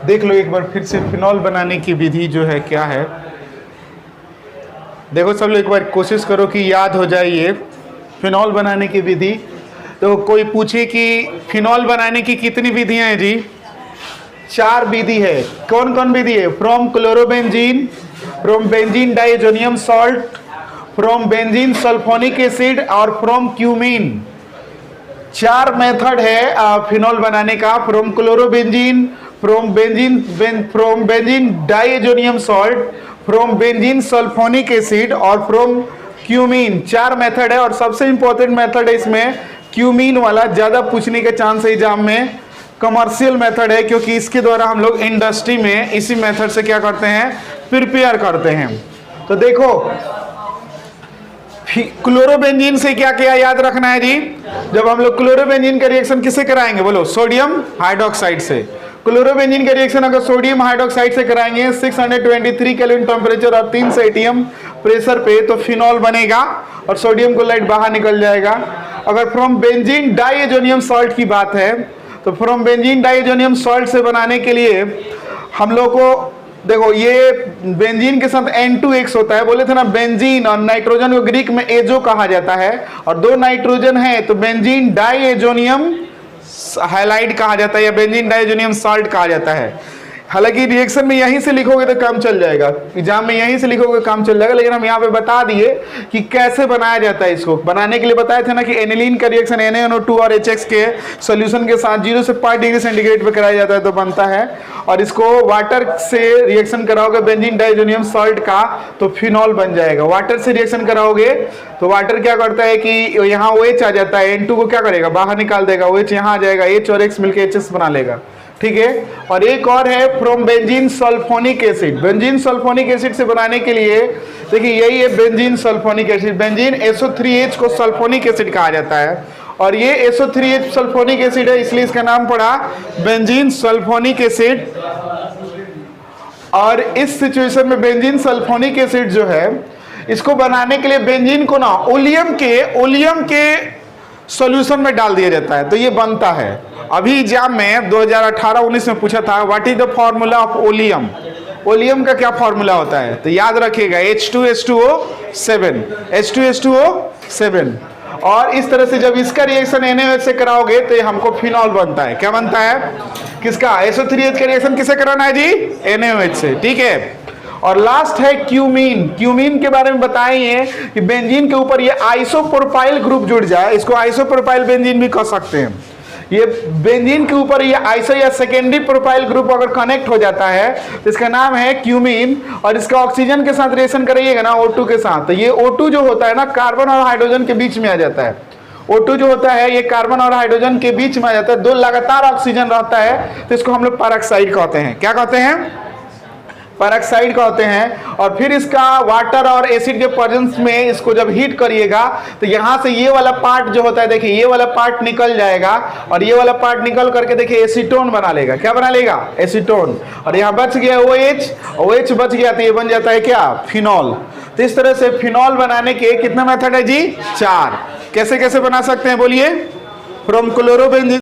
देख लो एक बार फिर से फिनॉल बनाने की विधि जो है क्या है। देखो सब लोग एक बार कोशिश करो कि याद हो जाए ये फिनॉल बनाने की विधि। तो कोई पूछे कि फिनॉल बनाने की कितनी विधियां हैं जी? 4 विधि है। कौन कौन विधि है? From chlorobenzene, from benzene diazonium salt, from benzene sulphonic acid और फ्रॉम क्यूमीन। 4 मेथड है फिनॉल बनाने का। From chlorobenzene, from benzene diazonium salt, from benzene sulphonic acid और फ्रॉम क्यूमीन। 4 मेथड है और सबसे इंपॉर्टेंट मेथड है इसमें क्यूमीन वाला। ज्यादा पूछने के चांस है एग्जाम में। कमर्शियल मेथड है क्योंकि इसके द्वारा हम लोग इंडस्ट्री में इसी मेथड से क्या करते हैं, प्रिपेयर करते हैं। तो देखो क्लोरोबेंजीन से क्या क्या याद रखना है जी? जब हम लोग क्लोरोबेंजीन का रिएक्शन किससे कराएंगे बोलो? सोडियम हाइड्रोक्साइड से। क्लोरोबेंजीन का रिएक्शन अगर सोडियम हाइड्रोक्साइड से कराएंगे 623 केल्विन टेम्परेचर और 300 एटीएम प्रेशर पे, तो फिनॉल बनेगा और सोडियम क्लोराइड बाहर निकल जाएगा। अगर फ्रॉम बेंजीन डाइएजोनियम सॉल्ट की बात है तो फ्रॉम बेंजीन डाइएजोनियम सॉल्ट से बनाने के लिए हम लोग को देखो ये बेंजीन के साथ N2X होता है। बोले थे ना बेंजीन और नाइट्रोजन को ग्रीक में एजो कहा जाता है और 2 नाइट्रोजन है तो बेंजीन डाइएजोनियम हैलाइड कहा जाता है या बेंजीन डाइएजोनियम सॉल्ट कहा जाता है। हालांकि रिएक्शन में यहीं से लिखोगे तो काम चल जाएगा, एग्जाम में यहीं से लिखोगे काम चल जाएगा, लेकिन हम यहाँ पे बता दिए कि कैसे बनाया जाता है। इसको बनाने के लिए बताए थे ना कि एनिलीन का रिएक्शन NaNO2 और HX के सॉल्यूशन के साथ 0 से 5 डिग्री सेंटीग्रेड पे कराया जाता है तो बनता है। और इसको वाटर से रिएक्शन कराओगे बेंजीन डाइएजोनियम सॉल्ट का तो फिनॉल बन जाएगा। वाटर से रिएक्शन कराओगे तो वाटर क्या करता है कि यहाँ OH आ जाता है, N2 को क्या करेगा बाहर निकाल देगा, OH यहाँ आ जाएगा, H और X मिलकर HS बना लेगा। ठीक है। और एक और है from benzene sulphonic acid. Benzene sulphonic acid से बनाने के लिए देखिए यही है benzene sulphonic acid. Benzene SO3H को सल्फोनिक एसिड कहा जाता है और ये SO3H सल्फोनिक एसिड है इसलिए इसका नाम पड़ा बेंजीन सल्फोनिक एसिड। और इस सिचुएशन में बेंजीन सल्फोनिक एसिड जो है इसको बनाने के लिए बेंजीन को ना ओलियम के सॉल्यूशन में डाल दिया जाता है तो ये बनता है। अभी एग्जाम में 2018-19 में पूछा था what is the formula of oleum. Oleum का क्या फॉर्मूला होता है तो याद रखिएगा H2S2O7 H2S2O7। और इस तरह से जब इसका रिएक्शन NaOH से कराओगे तो हमको फिनॉल बनता है। क्या बनता है? किसका? SO3H का रिएक्शन किसे कराना है जी? NaOH से। ठीक है। और लास्ट है क्यूमीन। क्यूमीन के बारे में बताएंगे कि बेंजीन के ऊपर ये आइसोप्रोपाइल ग्रुप जुड़ जाए, इसको आइसोप्रोपाइल बेंजीन भी कह सकते हैं। ये बेंजीन के ऊपर ये आइसो या सेकेंडरी प्रोपाइल ग्रुप अगर कनेक्ट हो जाता है तो इसका नाम है क्यूमीन। और इसका ऑक्सीजन के साथ रिएक्शन कराइएगा ना O2 के साथ तो ये O2 जो होता है ना कार्बन और हाइड्रोजन के बीच में आ जाता है। O2 जो होता है ये कार्बन और हाइड्रोजन के बीच में आ जाता है, 2 लगातार ऑक्सीजन रहता है तो इसको हम लोग पैरोक्साइड कहते हैं। क्या कहते हैं? पैरोक्साइड कहते हैं। और फिर इसका वाटर और एसिड के प्रेजेंस में इसको जब हीट करिएगा तो यहाँ से ये वाला पार्ट जो होता है देखिए ये वाला पार्ट निकल जाएगा और ये वाला पार्ट निकल करके देखिए एसीटोन बना लेगा। क्या बना लेगा? एसीटोन। और यहाँ बच गया OH बच गया तो ये बन जाता है क्या? फिनॉल। तो इस तरह से फिनॉल बनाने के कितना मेथड है जी? 4। कैसे कैसे बना सकते हैं बोलिए? From chlorobenzene